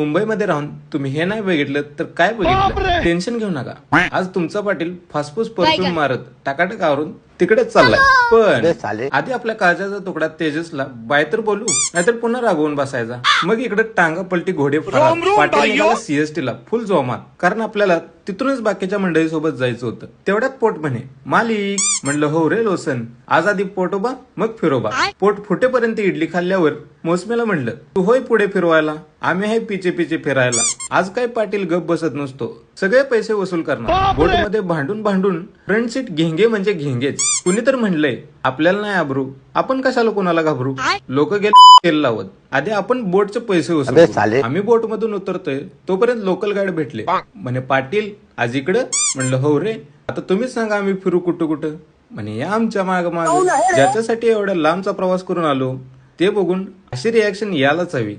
मुंबईमध्ये राहून तुम्ही हे नाही बघितलं तर काय बघितलं? टेन्शन घेऊ नका. आज तुमचा पाटील फासफूस परतून मारत टाकाटक आवरून तिकडेच चाललाय. पण आधी आपल्या काळजाचा तुकडा तेजसला बाय तर बोलू, नाहीतर पुन्हा रागवून बसायचा. मग इकडे टांगा पलटी घोडे पाटील सीएसटीला फुल जोमात, कारण आपल्याला तिथूनच बाकीच्या मंडळीसोबत जायचं होतं. तेवढ्यात पोट म्हणे मालिक. म्हणलं हो रे लोसन, आज आधी पोटोबा मग फिरोबा. पोट फुटेपर्यंत इडली खाल्ल्यावर मोसमेला म्हणलं तू होय पुढे फिरवायला, आम्ही आहे पिचे पिचे फिरायला. आज काय पाटील गप बसत नसतो, सगळे पैसे वसूल करणार. बोटमध्ये भांडून भांडून फ्रंट सीट घेंगे म्हणजे घेंगेच. कुणी तर म्हणलंय आपल्याला नाही आबरू, आपण कशाला कोणाला घाबरू. लोक गेले तेल लावत, आधी आपण बोटचे पैसे वसूल करू. आम्ही बोट मधून उतरतोय तोपर्यंत लोकल गाईड भेटले. म्हणे पाटील आज इकडं. म्हणलं हो रे, आता तुम्हीच सांगा आम्ही फिरू कुठं कुठं. म्हणे या आमच्या माग माग. ज्याच्यासाठी एवढा लांबचा प्रवास करून आलो ते बघून अशी रिॲक्शन यायलाच हवी.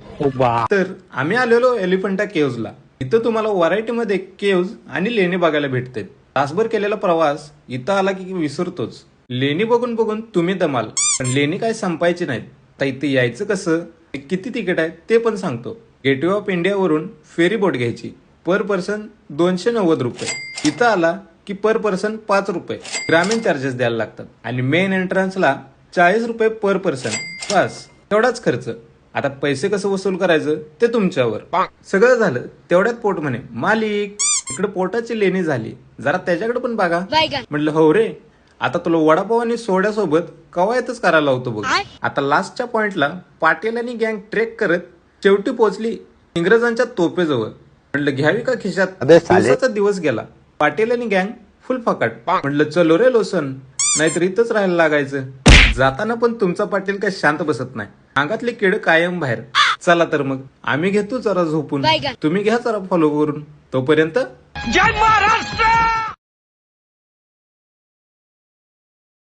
तर आम्ही आलेलो एलिफंटा केव्हजला. इथं तुम्हाला व्हरायटी मध्ये केव्ज आणि लेणी बघायला भेटतात. तासभर केलेला प्रवास इथं आला की विसरतोच. लेणी बघून बघून तुम्ही दमाल, पण लेणी काय संपायची नाहीत. तर इथं यायचं कसं, किती तिकीट आहे ते पण सांगतो. गेटवे ऑफ इंडिया वरून फेरी बोट घ्यायची. पर पर्सन 290 रुपये. इथं आला की पर पर्सन 5 रुपये ग्रामीण चार्जेस द्यायला लागतात. आणि मेन एंट्रन्सला 40 रुपये पर पर्सन. बस तेवढाच खर्च. आता पैसे कसं वसूल करायचं ते तुमच्यावर. सगळं झालं तेवढ्यात पोट म्हणे मालिक इकडे पोटाची लेणी झाली, जरा त्याच्याकडे पण बघा. म्हटलं हो रे, आता तुला वडापाव आणि सोड्यासोबत कवायतच करायला होतो बघ. आता लास्टच्या पॉइंटला पाटील आणि गँग ट्रेक करत शेवटी पोहोचली इंग्रजांच्या तोपेजवळ. म्हटलं घ्यावी का खिशात. दिवसाचा दिवस गेला. पाटील आणि गँग फुल फकाट. म्हटलं चलो रे लोसन, नाहीतर इथंच राहायला लागायचं. जाताना पण तुमचा पाटील काय शांत बसत नाही, अंगातले किड कायम बाहेर. चला तर मग आम्ही घेतो जरा झोपून, तुम्ही घ्या जरा फॉलो करून. तोपर्यंत जय महाराष्ट्र.